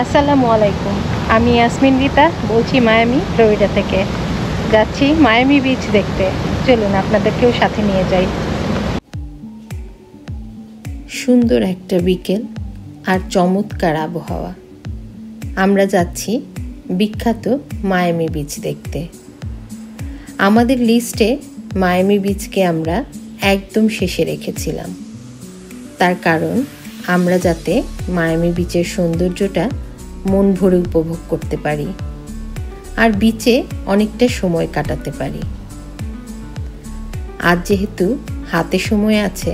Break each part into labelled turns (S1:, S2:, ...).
S1: আসসালামু আলাইকুম, আমি ইয়াসমিন রিতা বলছি মায়ামি ফ্লোরিডা থেকে। যাচ্ছি মায়ামি বিচ দেখতে। চলুন আপনাদেরকেও সাথে নিয়ে যাই। সুন্দর একটা বিকেল আর চমৎকার আবহাওয়া। আমরা যাচ্ছি বিখ্যাত মায়ামি বিচ দেখতে। আমাদের লিস্টে মায়ামি বিচকে আমরা একদম শেষে রেখেছিলাম, তার কারণ আমরা যাতে মায়ামি বিচের সৌন্দর্যটা মন ভরে উপভোগ করতে পারি আর বিচে অনেকটা সময় কাটাতে পারি। আজ যেহেতু হাতে সময় আছে,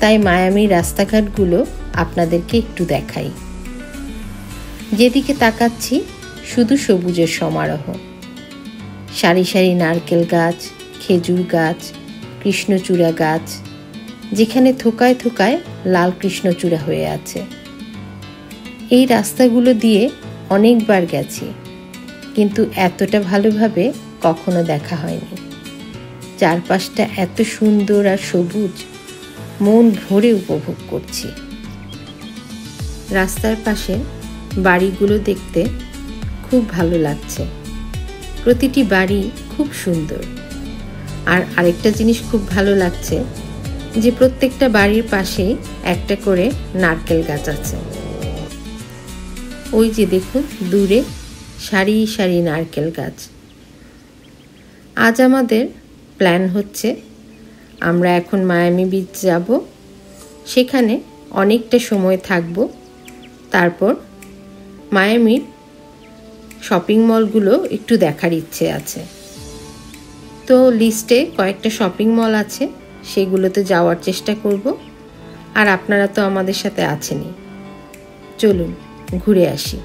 S1: তাই মায়ামির রাস্তাঘাটগুলো আপনাদেরকে একটু দেখাই। যেদিকে তাকাচ্ছি শুধু সবুজের সমারোহ, সারি সারি নারকেল গাছ, খেজুর গাছ, কৃষ্ণচূড়া গাছ, যেখানে থোকায় থোকায় লাল কৃষ্ণচূড়া হয়ে আছে। এই রাস্তাগুলো দিয়ে অনেকবার গেছি, কিন্তু এতটা ভালোভাবে কখনো দেখা হয়নি। চারপাশটা এত সুন্দর আর সবুজ, মন ভরে উপভোগ করছি। রাস্তার পাশে বাড়িগুলো দেখতে খুব ভালো লাগছে। প্রতিটি বাড়ি খুব সুন্দর। আর আরেকটা জিনিস খুব ভালো লাগছে যে প্রত্যেকটা বাড়ির পাশেই একটা করে নারকেল গাছ আছে। ওই যে দেখুন দূরে সারি সারি নারকেল গাছ। আজ আমাদের প্ল্যান হচ্ছে আমরা এখন মায়ামি বিচ যাব, সেখানে অনেকটা সময় থাকব, তারপর মায়ামির শপিং মলগুলো একটু দেখার ইচ্ছে আছে। তো লিস্টে কয়েকটা শপিং মল আছে, সেগুলোতে যাওয়ার চেষ্টা করব। আর আপনারা তো আমাদের সাথে আছেনই, চলুন ঘুরে আসি।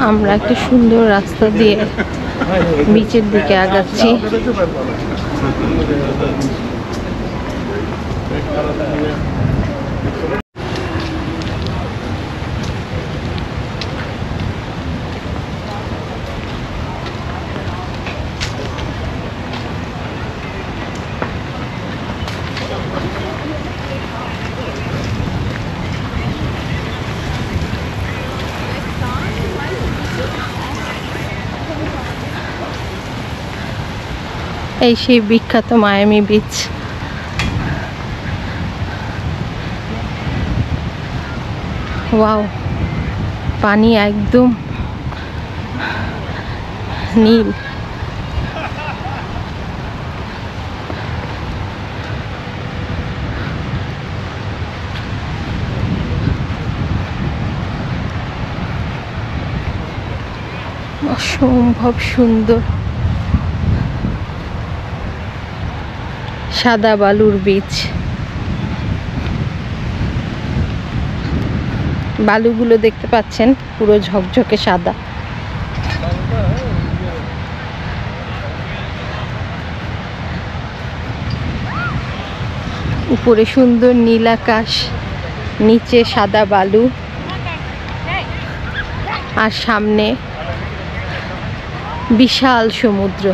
S1: আমরা একটা সুন্দর রাস্তা দিয়ে বিচের দিকে আগাচ্ছি। এই সেই বিখ্যাত মায়ামি বিচ। ওয়াও, পানি একদম নীল। অসম্ভব সুন্দর সাদা বালুর বিচ। বালুগুলো দেখতে পাচ্ছেন পুরো ঝকঝকে সাদা। উপরে সুন্দর নীল আকাশ, নিচে সাদা বালু, আর সামনে বিশাল সমুদ্র।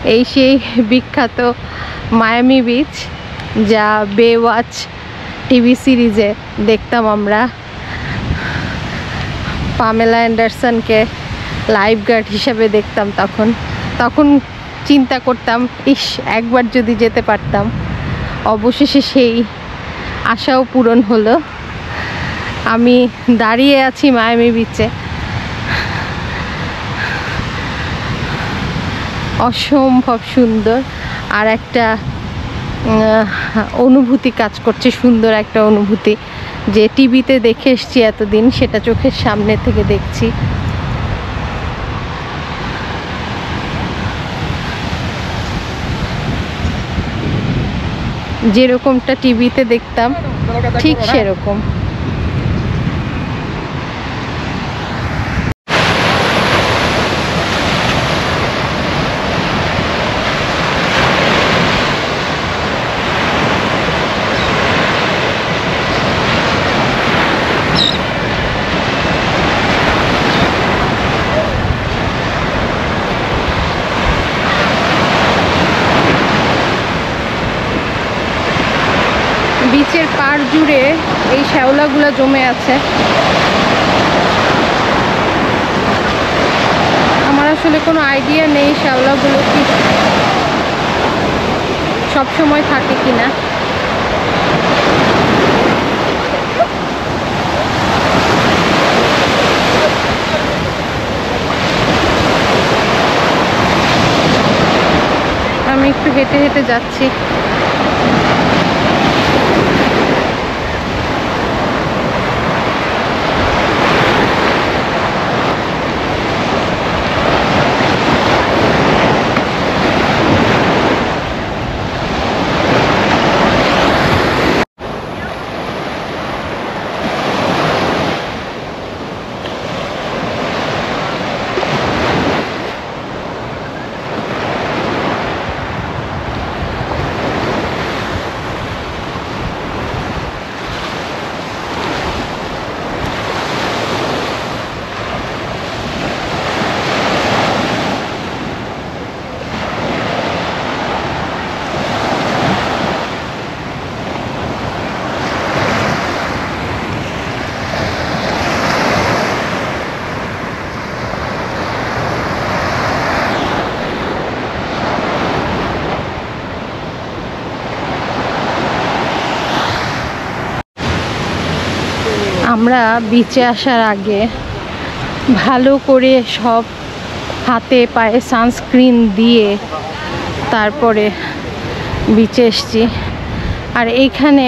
S1: এই সেই বিখ্যাত মায়ামি বিচ, যা বেওয়াচ টিভি সিরিজে দেখতাম আমরা। পামেলা অ্যান্ডারসনকে লাইফ গার্ড হিসেবে দেখতাম তখন চিন্তা করতাম, ইস একবার যদি যেতে পারতাম। অবশেষে সেই আশাও পূরণ হলো। আমি দাঁড়িয়ে আছি মায়ামি বিচে, অসম্ভব সুন্দর। আর একটা অনুভূতি কাজ করছে, সুন্দর একটা অনুভূতি, যে টিভিতে দেখে এসছি এতদিন, সেটা চোখের সামনে থেকে দেখছি। যেরকমটা টিভিতে দেখতাম ঠিক সেরকম। বিচের পাড় জুড়ে এই শ্যাওলাগুলো জমে আছে। আমার আসলে কোনো আইডিয়া নেই শ্যাওলাগুলো কি সব সময় থাকে কিনা। আমি একটু হেঁটে হেঁটে যাচ্ছি। আমরা বিচে আসার আগে ভালো করে সব হাতে পায়ে সানস্ক্রিন দিয়ে তারপরে বিচে এসছি। আর এইখানে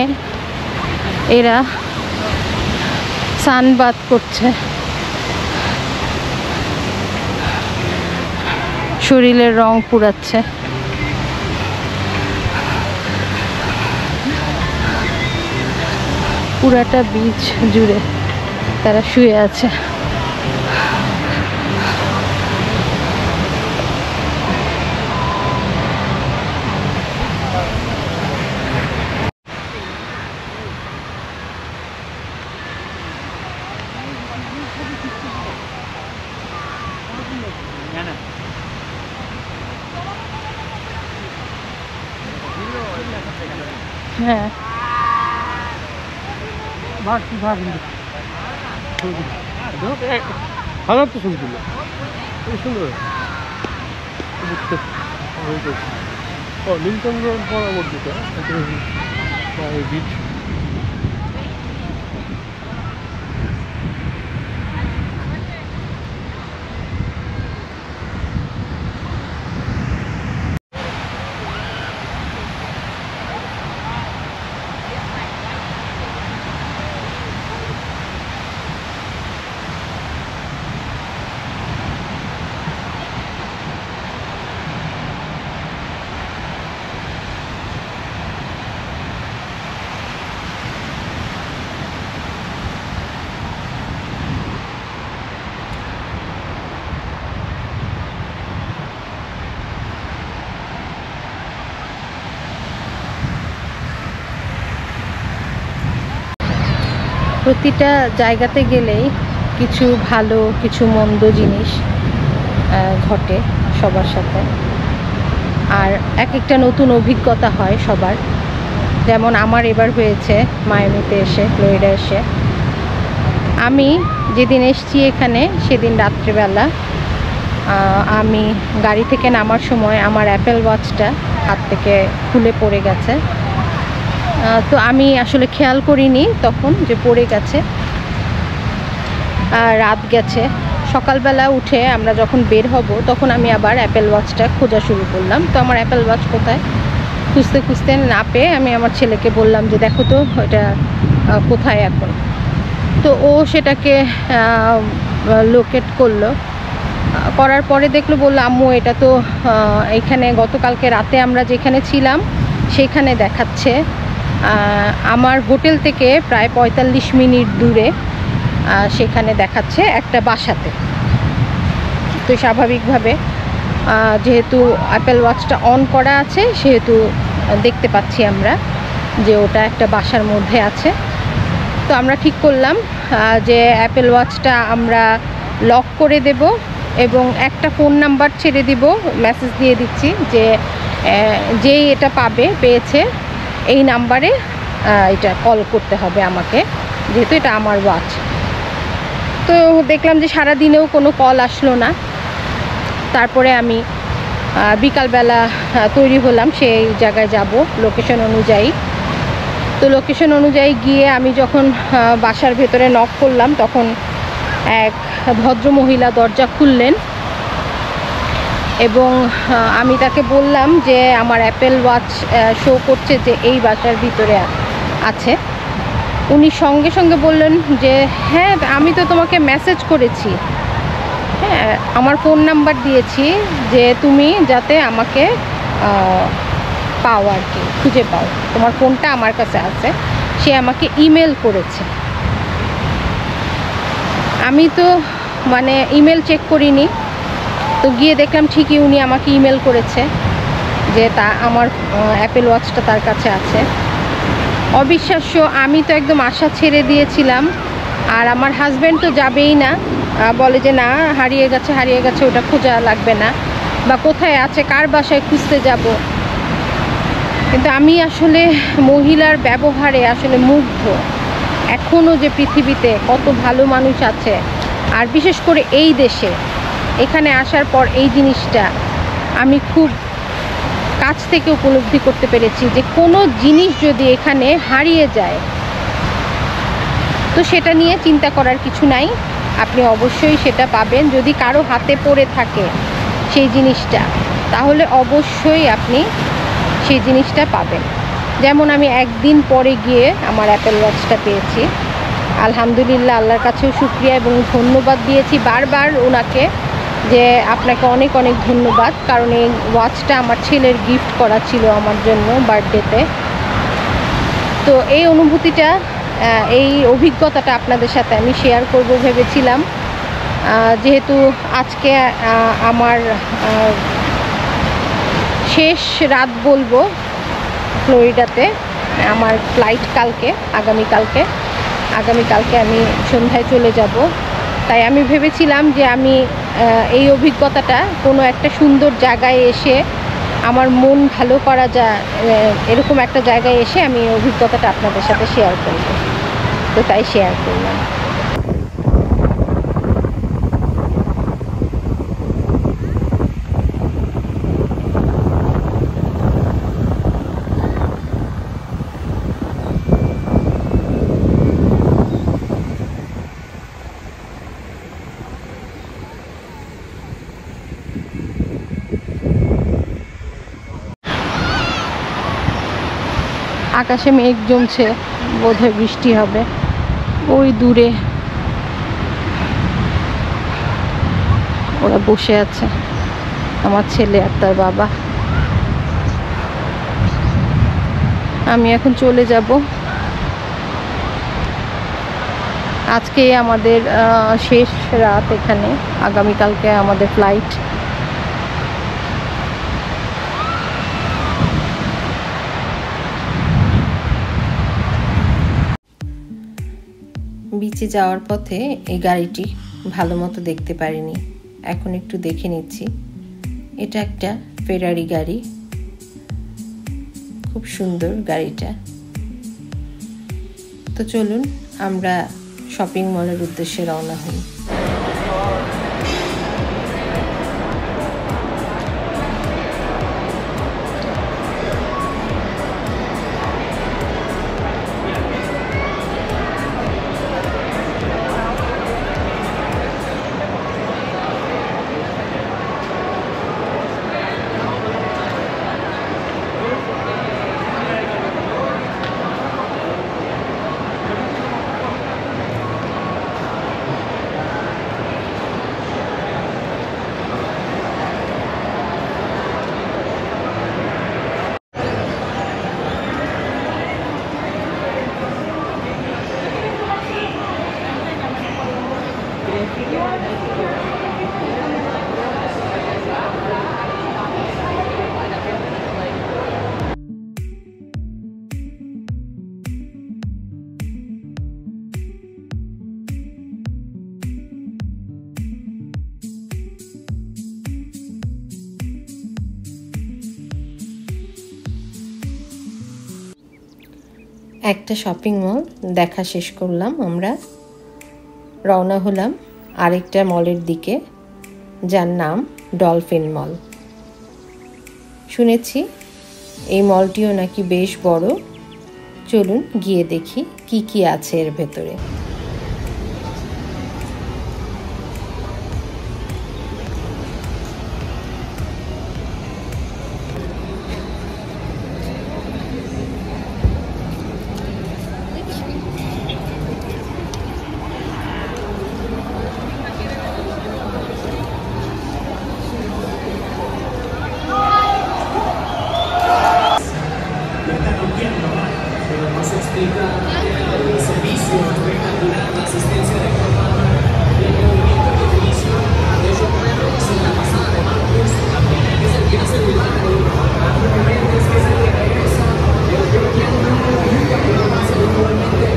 S1: এরা সানবাথ করছে, শরীরের রং পুড়াচ্ছে। পুরাটা বিচ জুড়ে তারা শুয়ে আছে। হ্যাঁ
S2: খারাপ তো শুনছিল সুন্দর। নীলচন্দ্র পরবর্তীতে বিচ
S1: প্রতিটা জায়গাতে গেলেই কিছু ভালো কিছু মন্দ জিনিস ঘটে সবার সাথে। আর এক একটা নতুন অভিজ্ঞতা হয় সবার। যেমন আমার এবার হয়েছে মায়ামিতে এসে, ফ্লোরিডা এসে। আমি যেদিন এসেছি এখানে সেদিন রাত্রিবেলা আমি গাড়ি থেকে নামার সময় আমার অ্যাপেল ওয়াচটা হাত থেকে খুলে পড়ে গেছে। তো আমি আসলে খেয়াল করিনি তখন যে পড়ে গেছে। রাত গেছে, সকালবেলা উঠে আমরা যখন বের হব তখন আমি আবার অ্যাপেল ওয়াচটা খোঁজা শুরু করলাম। তো আমার অ্যাপেল ওয়াচ কোথায়, খুঁজতে খুঁজতে না পেয়ে আমি আমার ছেলেকে বললাম যে দেখো তো এটা কোথায় এখন। তো ও সেটাকে লোকেট করলো, করার পরে দেখলো, বললো আম্মু এটা তো এইখানে গতকালকে রাতে আমরা যেখানে ছিলাম সেখানে দেখাচ্ছে। আমার হোটেল থেকে প্রায় 45 মিনিট দূরে সেখানে দেখাচ্ছে একটা বাসাতে। তো স্বাভাবিকভাবে যেহেতু অ্যাপেল ওয়াচটা অন করা আছে সেহেতু দেখতে পাচ্ছি আমরা যে ওটা একটা বাসার মধ্যে আছে। তো আমরা ঠিক করলাম যে অ্যাপেল ওয়াচটা আমরা লক করে দেব এবং একটা ফোন নাম্বার ছেড়ে দিব, মেসেজ দিয়ে দিচ্ছি যে যেই এটা পেয়েছে এই নাম্বারে এটা কল করতে হবে আমাকে, যেহেতু এটা আমার ওয়াচ। তো দেখলাম যে সারাদিনেও কোনো কল আসলো না। তারপরে আমি বিকালবেলা তৈরি হলাম সেই জায়গায় যাব লোকেশন অনুযায়ী। তো লোকেশন অনুযায়ী গিয়ে আমি যখন বাসার ভেতরে নক করলাম তখন এক ভদ্র মহিলা দরজা খুললেন এবং আমি তাকে বললাম যে আমার অ্যাপেল ওয়াচ শো করছে যে এই বাসার ভিতরে আছে। উনি সঙ্গে সঙ্গে বললেন যে হ্যাঁ আমি তো তোমাকে মেসেজ করেছি, হ্যাঁ আমার ফোন নাম্বার দিয়েছি যে তুমি যাতে আমাকে পাও আর কি, খুঁজে পাও, তোমার ফোনটা আমার কাছে আছে। সে আমাকে ইমেল করেছে। আমি তো মানে ইমেল চেক করিনি, তো গিয়ে দেখলাম ঠিকই উনি আমাকে ইমেল করেছে যে আমার অ্যাপেল ওয়াচটা তার কাছে আছে। অবিশ্বাস্য, আমি তো একদম আশা ছেড়ে দিয়েছিলাম। আর আমার হাজব্যান্ড তো যাবেই না, বলে যে না হারিয়ে গেছে ওটা খোঁজা লাগবে না, বা কোথায় আছে কার বাসায় খুঁজতে যাব। কিন্তু আমি আসলে মহিলার ব্যবহারে আসলে মুগ্ধ। এখনও যে পৃথিবীতে কত ভালো মানুষ আছে, আর বিশেষ করে এই দেশে এখানে আসার পর এই জিনিসটা আমি খুব কাছ থেকে উপলব্ধি করতে পেরেছি যে কোনো জিনিস যদি এখানে হারিয়ে যায় তো সেটা নিয়ে চিন্তা করার কিছু নাই, আপনি অবশ্যই সেটা পাবেন। যদি কারো হাতে পড়ে থাকে সেই জিনিসটা তাহলে অবশ্যই আপনি সেই জিনিসটা পাবেন। যেমন আমি একদিন পরে গিয়ে আমার অ্যাপেল ওয়াচটা পেয়েছি, আলহামদুলিল্লাহ, আল্লাহর কাছেও শুকরিয়া এবং ধন্যবাদ দিয়েছি বারবার ওনাকে যে আপনাকে অনেক অনেক ধন্যবাদ, কারণ এই ওয়াচটা আমার ছেলের গিফট করা ছিল আমার জন্য বার্থডেতে। তো এই অনুভূতিটা, এই অভিজ্ঞতাটা আপনাদের সাথে আমি শেয়ার করব ভেবেছিলাম, যেহেতু আজকে আমার শেষ রাত বলবো ফ্লোরিডাতে। আমার ফ্লাইট কালকে, আগামীকালকে আমি সন্ধ্যায় চলে যাব। তাই আমি ভেবেছিলাম যে আমি এই অভিজ্ঞতাটা কোনো একটা সুন্দর জায়গায় এসে আমার মন ভালো করা যায় এরকম একটা জায়গায় এসে আমি এই অভিজ্ঞতাটা আপনাদের সাথে শেয়ার করব। তো তাই শেয়ার করলাম। আকাশে মেঘ জমছে, বোধহয় বৃষ্টি হবে। ওই দূরে ওরা বসে আছে, আমার ছেলে আর তার বাবা। আমি এখন চলে যাব। আজকে আমাদের শেষ রাত এখানে, আগামীকালকে আমাদের ফ্লাইট। বিচে যাওয়ার পথে এই গাড়িটি ভালো মতো দেখতে পারিনি, এখন একটু দেখে নিচ্ছি। এটা একটা ফেরারি গাড়ি, খুব সুন্দর গাড়িটা। তো চলুন আমরা শপিং মলের উদ্দেশ্যে রওনা হই। একটা শপিং মল দেখা শেষ করলাম, আমরা রওনা হলাম আরেকটা মলের দিকে, যার নাম ডলফিন মল। শুনেছি এই মলটিও নাকি বেশ বড়। চলুন গিয়ে দেখি কি কি আছে এর ভেতরে।
S3: El servicio espectacular de asistencia de forma de movimiento de edificio de recorridos en la pasada de bancos, también es el que hace el milagro, actualmente es el que regresa, el que tiene un movimiento que lo hace igualmente.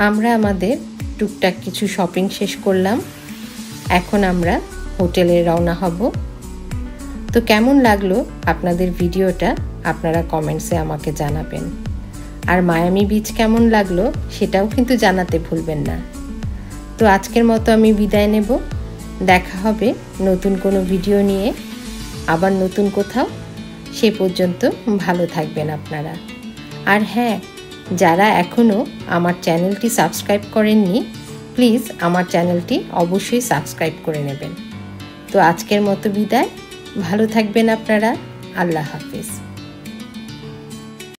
S1: আমরা আমাদের টুকটাক কিছু shopping শেষ করলাম। এখন আমরা হোটেলে রওনা হব। তো কেমন লাগলো আপনাদের ভিডিওটা আপনারা কমেন্টসে আমাকে জানাবেন। আর মায়ামি বিচ কেমন লাগলো সেটাও কিন্তু জানাতে ভুলবেন না। তো আজকের মতো আমি বিদায় নেব। দেখা হবে নতুন কোনো ভিডিও নিয়ে, আবার নতুন কোথাও। সে পর্যন্ত ভালো থাকবেন আপনারা। আর হ্যাঁ, যারা এখনও আমার চ্যানেলটি সাবস্ক্রাইব করেননি, প্লিজ আমার চ্যানেলটি অবশ্যই সাবস্ক্রাইব করে নেবেন। তো আজকের মতো বিদায়, ভালো থাকবেন আপনারা। আল্লাহ হাফেজ।